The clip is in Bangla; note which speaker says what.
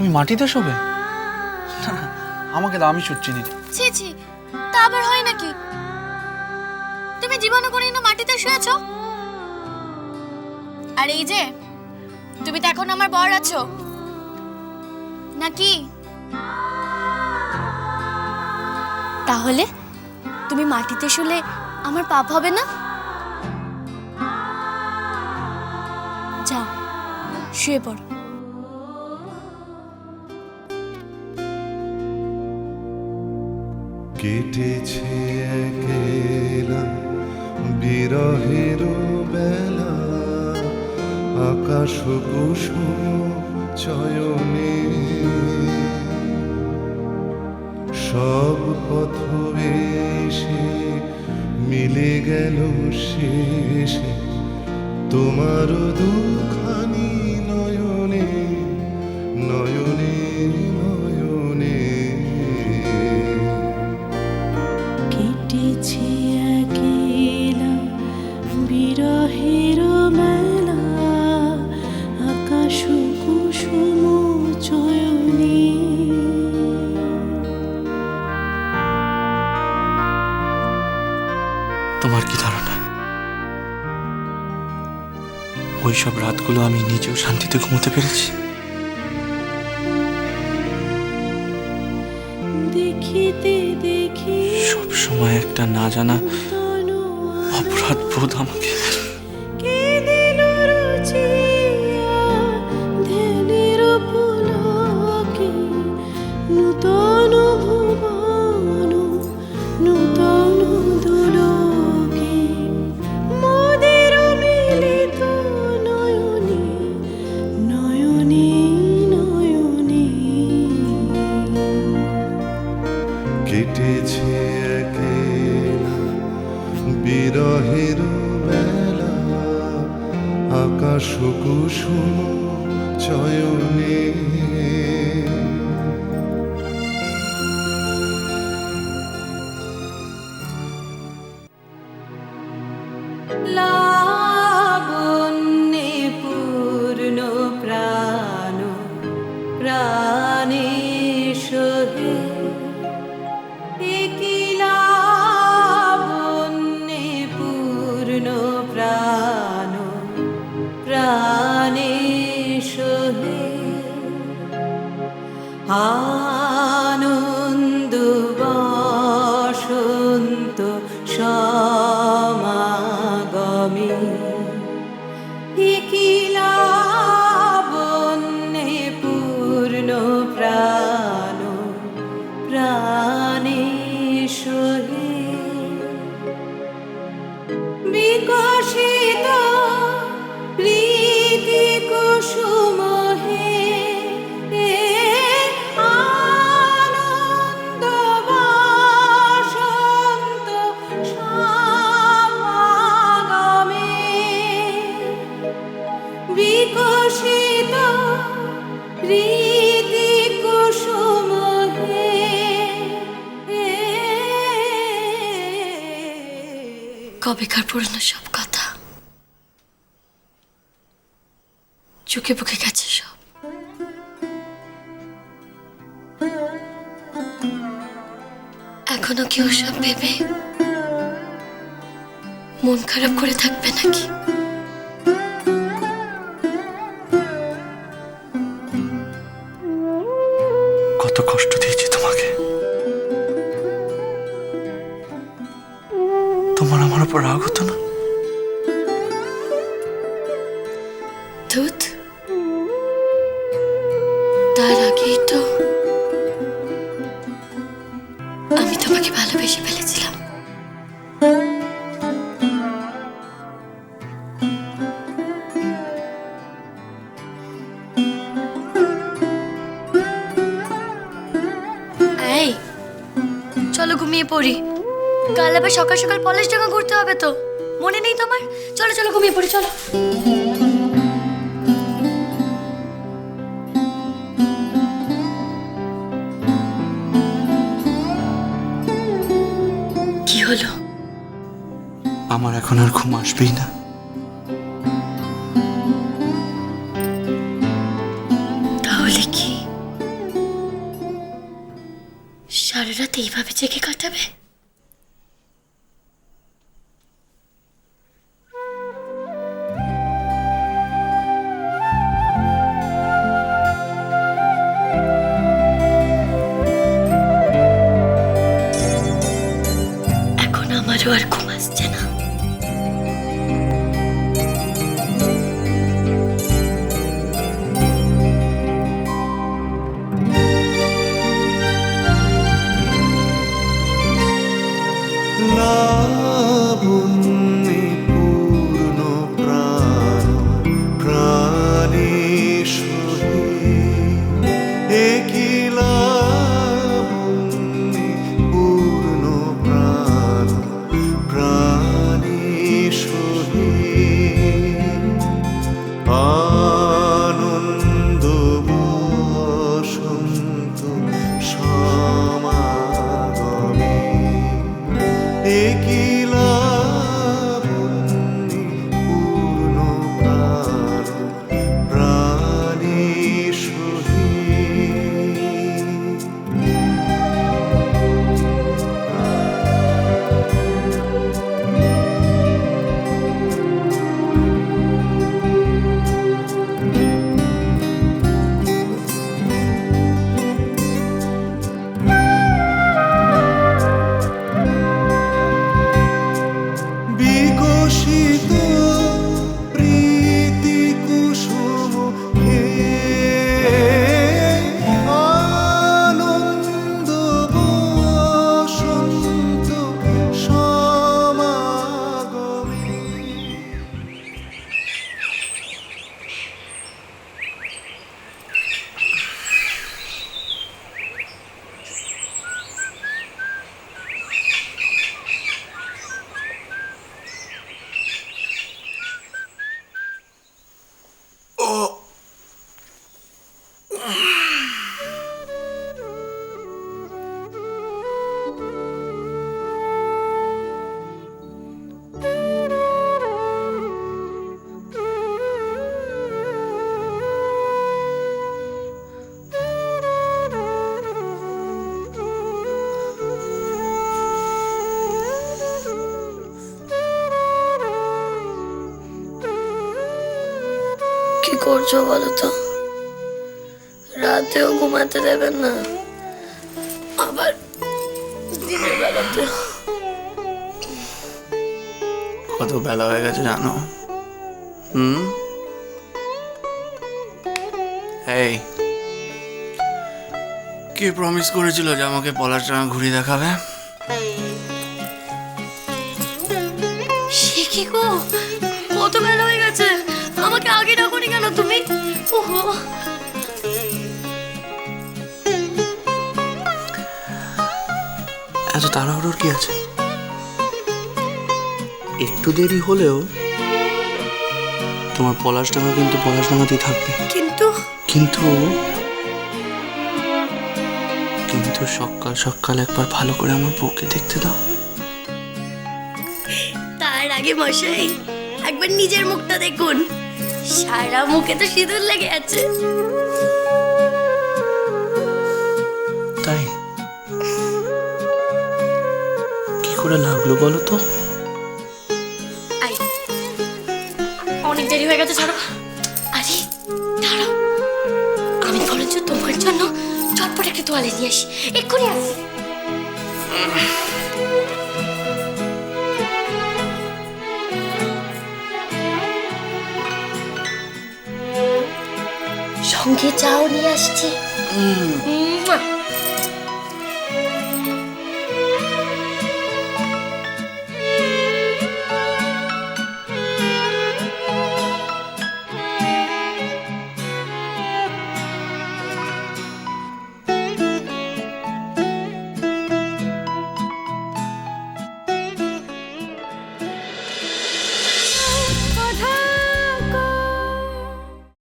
Speaker 1: তুমি মাটিতে শোবে? আমাকে দাও, আমি শুচ্ছি দিদি।
Speaker 2: ছি ছি, তা আবার হয় নাকি? তুমি জীবনে কোনোদিনও মাটিতে শুয়েছো? আর এই যে তুমি তো এখন আমার বর আছো নাকি? তাহলে তুমি মাটিতে শুলে আমার পাপ হবে না? যাও শুয়ে পড়ো।
Speaker 3: কেটেছে একেলা বিরহের বেলা, আকাশ কুসুম চয়নে সব পথ এসে মিলে গেল শেষে তোমার দুখানি নয়নে নয়নে নয়নে।
Speaker 4: কেটেছে একেলা বিরহের মেলা, আকাশ কুসুম চয়নে
Speaker 1: তোমার কি ধারণা ওই সব রাতগুলো আমি নিজেও শান্তিতে ঘুমোতে পেরেছি?
Speaker 4: দেখিতে দেখি
Speaker 1: সব সময় একটা না জানা অপরাধ বোধ আমাকে।
Speaker 4: কে দিল রুচিয়া ধ্যানের পুলকে, নূতন ভুবন নূতন দুলোকে, মোদের মিলিত নয়নে নয়নে নয়নে।
Speaker 3: কেটেছে একেলা বিরহের বেলা, আকাশ কুসুম চয়নে।
Speaker 4: লাবণ্যে পূর্ণ প্রাণ প্রাণে সহে, কি লাবণ্যে পূর্ণ প্রাণ প্রাণে সহে, আনন্দ বসন্ত সমাগমে, কি লাবণ্যে পূর্ণ প্রাণ প্রাণে সহে, বিকশিত প্রীতি কুসুম হে, আনন্দ বসন্ত সমাগমে, বিকশিত প্রীতি কুসুম হে।
Speaker 2: কবেকার পুরনো সব কথা চোখে বুকে গেছে সব। এখনো কি ওসব ভেবে মন খারাপ করে থাকবে নাকি?
Speaker 1: কত কষ্ট দিয়েছি তোমাকে, তোমার আমার উপর রাগ হতো না?
Speaker 2: দুধ তার আগেই তো আমি তোমাকে ভালোবেসে ফেলেছিলাম। এই চলো ঘুমিয়ে পড়ি, কাল আবার সকাল সকাল পলাশডাঙ্গা ঘুরতে হবে তো, মনে নেই তোমার? চলো চলো ঘুমিয়ে পড়ি চলো। কি হলো?
Speaker 1: আমার এখন আর ঘুম আসবেই না।
Speaker 2: তাহলে কি রাত এইভাবে জেগে কাটাবে? এখন আমারও আর ঘুম আসছে না।
Speaker 3: লাবণ্যে পূর্ণ প্রাণ প্রাণে সহে একই লাবণ্যে পূর্ণ প্রাণ প্রাণে সহে আনন্দ বসন্ত সমাগমে একই লাবণ্যে পূর্ণ প্রাণ প্রাণে সহে বিকশিত প্রীতি কুসুম হে আনন্দ বসন্ত সমাগমে
Speaker 2: কি করছো বলো তো? রাতেও ঘুমাতে দেবেন না, আবার দিনের বেলাতে।
Speaker 1: কত বেলা হয়ে গেছে জানো? এই কে প্রমিস করেছিল যে আমাকে পলাশডাঙ্গা ঘুরিয়ে দেখাবে?
Speaker 2: সে কি গো, কত বেলা হয়ে গেছে, আমাকে আগে ডাকোনি কেন তুমি? ওহো,
Speaker 1: এত তাড়াহুড়োর কি আছে? একটু দেরি হলেও তোমার পলাশডাঙ্গা কিন্তু পলাশডাঙ্গাতেই থাকবে।
Speaker 2: কিন্তু
Speaker 1: কিন্তু কিন্তু সকাল সকাল একবার ভালো করে আমার বউকে দেখতে দাও।
Speaker 2: তার আগে মশাই একবার নিজের মুখটা দেখুন, সারা মুখে তো সিঁদুর লেগে আছে।
Speaker 1: তাই কি করে লাগলো বলো তো?
Speaker 2: আই, অনেক দেরি হয়ে গেছে, ছাড়ো। আরে দাঁড়াও, আমি বলেছি তোমার জন্য চটপট একটা তোয়ালে নিয়ে আসি, এক্ষুনি আসি। সঙ্গে চাও নিয়ে আসছি।